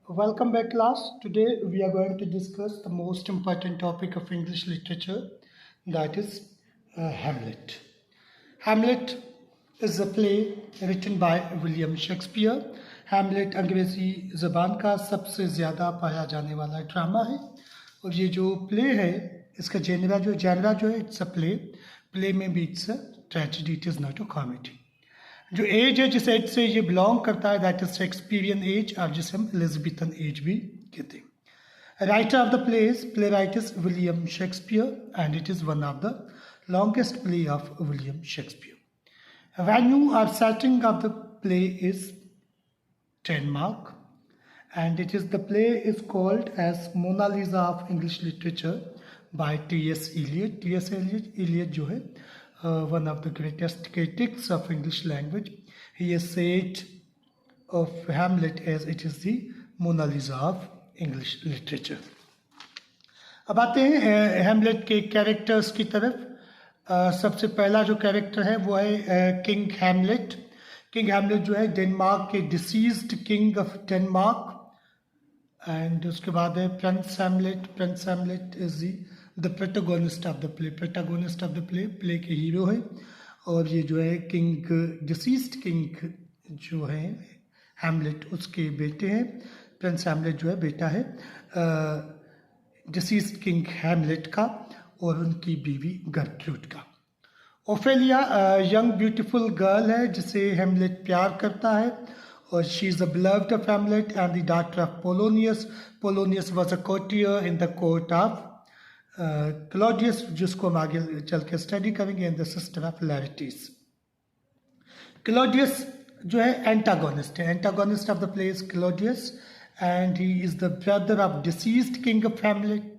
Welcome back, class. Today we are going to discuss the most important topic of English literature, that is Hamlet. Hamlet is a play written by William Shakespeare. Hamlet अंग्रेजी ज़बान का सबसे ज़्यादा पढ़ा जाने वाला drama है और ये जो प्ले है इसका जेनरा जो है इट्स अ प्ले में भी it's a tragedy, it is not a comedy. जो एज है जिस एज से ये बिलोंग करता है दैट इज शेक्सपियरियन एज और जिसे हम एलिजाबेथन एज भी कहते हैं। Writer of the playwright is William Shakespeare and it is one of the longest play of William Shakespeare. Venue और setting of the play is Denmark and it is the play is called as Mona Lisa of English literature by T.S. Eliot. T.S. Eliot जो है one of the greatest critics of English language. He has said of Hamlet as it is the Mona Lisa of English literature. अब आते हैं Hamlet के characters की तरफ। सबसे पहला जो कैरेक्टर है वो है किंग हैमलेट। किंग हैमलेट जो है डेनमार्क के deceased king of Denmark. And उसके बाद है Prince Hamlet. Prince Hamlet is the protagonist of the play. Play के हीरो है और ये जो है किंग डिसीज्ड किंग जो है हैमलेट उसके बेटे हैं। प्रिंस हैमलेट जो है बेटा है डिसीज्ड किंग हैमलेट का और उनकी बीवी गर्ट्रूड का। ओफेलिया यंग ब्यूटीफुल गर्ल है जिसे हैमलेट प्यार करता है और she is the beloved of Hamlet and the daughter of Polonius. Polonius was a courtier in the court of Claudius, जिसको हम आगे चल के स्टडी करेंगे, in the sister of Laertes. Claudius जो है एंटागोनिस्ट है। Antagonist of the play is Claudius and he is the brother of deceased king of Hamlet,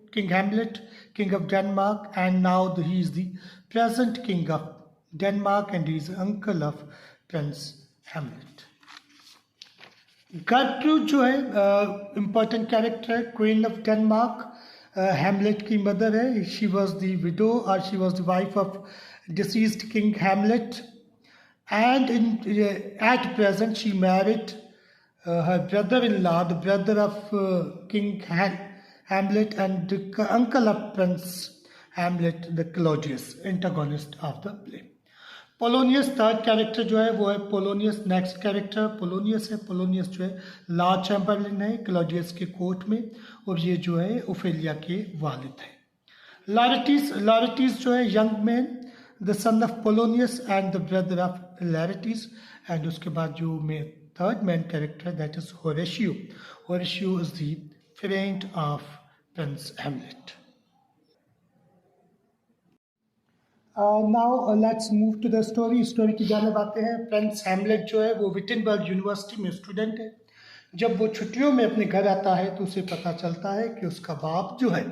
king of Denmark, and now he is the present king of Denmark and he is uncle of Prince Hamlet. Gertrude जो है important character है, queen of Denmark, Hamlet की mother है। she was the widow or she was the wife of deceased king Hamlet and at present she married her brother-in-law, the brother of king Hamlet and the uncle of Prince Hamlet, the Claudius, antagonist of the play. Polonius third character जो है वो है Polonius. Next character Polonius है। Polonius जो है Lord Chamberlain है Claudius के court में और ये जो है ओफेलिया के वालिद है। लैरिटीज जो है young man, the son of Polonius and the brother of Laertes. And उसके बाद जो थर्ड मैन कैरेक्टर है that is Horatio. Horatio is the friend of Prince Hamlet. Now let's move to the story. Story की जानब आते हैं। Prince Hamlet जो है वो विटनबर्ग यूनिवर्सिटी में स्टूडेंट है। जब वो छुट्टियों में अपने घर आता है तो उसे पता चलता है कि उसका बाप जो है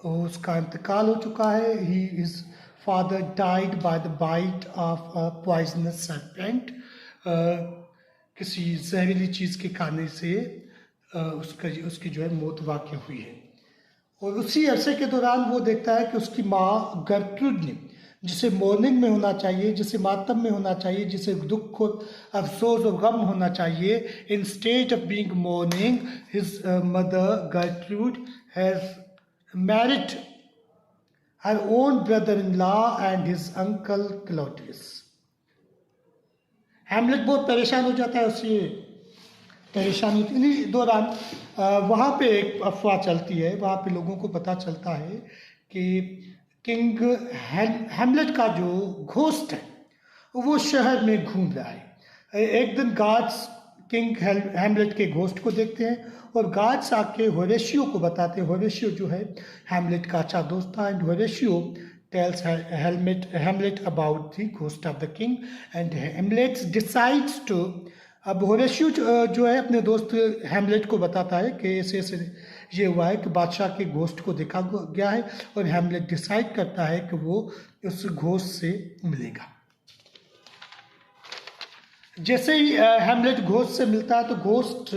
उसका इंतकाल हो चुका है। His father died by the bite of a poisonous serpent. किसी जहरीली चीज़ के खाने से उसकी जो है मौत वाक़ हुई है। और उसी अरसे के दौरान वो देखता है कि उसकी माँ गर्ट्रूड ने, जिसे मॉर्निंग में होना चाहिए, जिसे मातम में होना चाहिए, जिसे दुख और अफसोस और गम होना चाहिए, instead of being morning his mother Gertrude has married her own brother in law and his uncle Claudius. Hamlet बहुत परेशान हो जाता है उससे परेशानी इन्हीं दौरान वहाँ पे एक अफवाह चलती है। वहाँ पे लोगों को पता चलता है कि किंग हैमलेट का जो घोस्ट है वो शहर में घूम रहा है। एक दिन गार्ड्स किंग हैमलेट के घोस्ट को देखते हैं और गार्ड्स आके होरेशियो को बताते हैं। होरेशियो जो है हैमलेट का अच्छा दोस्त था and Horatio tells Hamlet about the ghost of the king and Hamlet decides to। अब होरेशियो जो है अपने दोस्त हैमलेट को बताता है कि ऐसे ये हुआ है कि बादशाह के घोस्ट को देखा गया है और हैमलेट डिसाइड करता है कि वो उस घोस्ट से मिलेगा। जैसे ही हैमलेट घोस्ट से मिलता है तो घोस्ट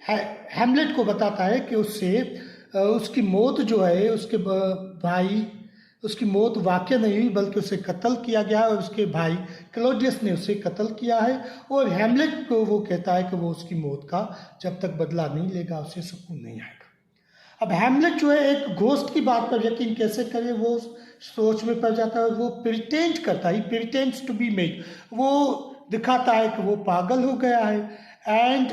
हैमलेट को बताता है कि उससे उसकी मौत जो है उसके भाई उसकी मौत वाकई नहीं हुई बल्कि उसे कत्ल किया गया है और उसके भाई क्लॉडियस ने उसे कत्ल किया है। और हैमलेट को वो कहता है कि वो उसकी मौत का जब तक बदला नहीं लेगा उसे सुकून नहीं आएगा। अब हैमलेट जो है एक घोस्ट की बात पर यकीन कैसे करे, वो सोच में पड़ जाता है। वो प्रिटेंड करता है, प्रिटेंड्स टू बी मेड, वो दिखाता है कि वो पागल हो गया है। एंड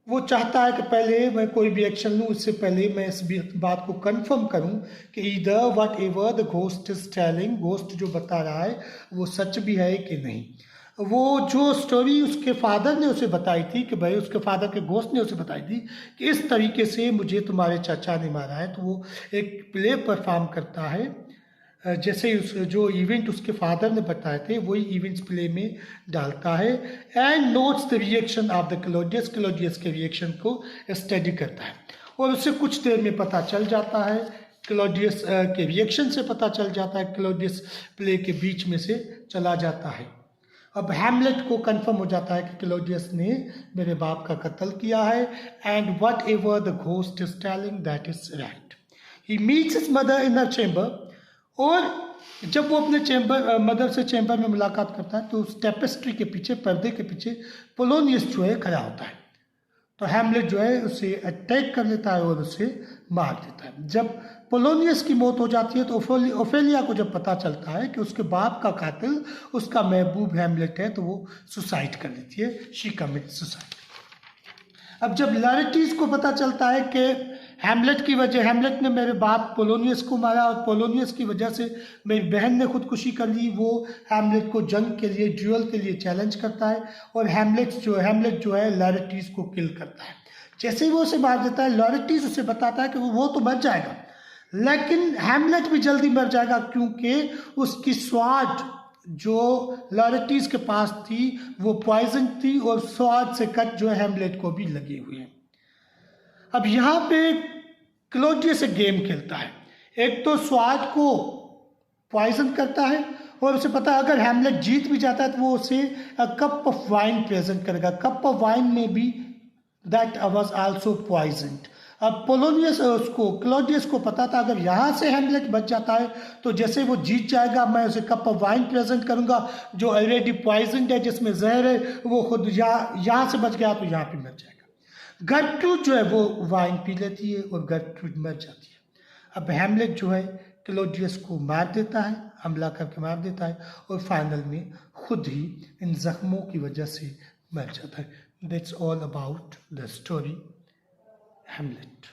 वो चाहता है कि पहले मैं कोई भी एक्शन लूँ, इससे पहले मैं इस बात को कंफर्म करूँ कि either what ever the ghost is telling, ghost जो बता रहा है वो सच भी है कि नहीं। वो जो स्टोरी उसके फादर ने उसे बताई थी कि भाई उसके फादर के घोस्ट ने उसे बताई थी कि इस तरीके से मुझे तुम्हारे चाचा ने मारा है, तो वो एक प्ले परफॉर्म करता है जैसे उस जो इवेंट उसके फादर ने बताए थे वही इवेंट्स प्ले में डालता है। And notes the reaction of the Claudius, Claudius के रिएक्शन को स्टडी करता है और उससे कुछ देर में पता चल जाता है, क्लॉडियस के रिएक्शन से पता चल जाता है, क्लॉडियस प्ले के बीच में से चला जाता है। अब हैमलेट को कंफर्म हो जाता है कि क्लॉडियस ने मेरे बाप का कत्ल किया है। And what ever the ghost is telling that is right. He meets his mother in her chamber, और जब वो अपने चैम्बर मदर से चैम्बर में मुलाकात करता है तो उस टेपेस्ट्री के पीछे, पर्दे के पीछे पोलोनियस जो है खड़ा होता है। तो हैमलेट जो है उसे अटैक कर लेता है और उसे मार देता है। जब पोलोनियस की मौत हो जाती है तो ओफेलिया को जब पता चलता है कि उसके बाप का कातिल उसका महबूब हैमलेट है तो वो सुसाइड कर लेती है, शी कमिट सुसाइड। अब जब लारेटिस को पता चलता है कि हैमलेट की वजह, हैमलेट ने मेरे बाप पोलोनियस को मारा और पोलोनियस की वजह से मेरी बहन ने खुदकुशी कर ली, वो हैमलेट को जंग के लिए, ड्यूअल के लिए चैलेंज करता है और हैमलेट जो है लारेटिस को किल करता है। जैसे ही वो उसे मार देता है, लारेटिस उसे बताता है कि वो तो मर जाएगा, लेकिन हैमलेट भी जल्दी मर जाएगा क्योंकि उसकी स्वाड जो लारेटिस के पास थी वो पॉइजन थी और स्वाद से कट जो है हैमलेट को भी लगे हुए हैं। अब यहाँ पे क्लॉडियस एक गेम खेलता है, एक तो स्वाद को पॉइजन करता है और उसे पता है अगर हैमलेट जीत भी जाता है तो वो उसे कप ऑफ वाइन प्रेजेंट करेगा, कप ऑफ वाइन में भी दैट वाज आल्सो पॉइजन्ड। अब पोलोनियस उसको क्लॉडियस को पता था अगर यहाँ से हैमलेट बच जाता है तो जैसे वो जीत जाएगा मैं उसे कप ऑफ वाइन प्रेजेंट करूंगा जो ऑलरेडी पॉइजन्ड है, जिसमें जहर है, वो खुद यहाँ से बच गया तो यहाँ पे मर जाएगा। गर्ट्रूड जो है वो वाइन पी लेती है और गर्ट्रूड मर जाती है। अब हैमलेट जो है क्लॉडियस को मार देता है, हमला करके मार देता है और फाइनल में खुद ही इन जख्मों की वजह से मर जाता है। That's all about the story Hamlet.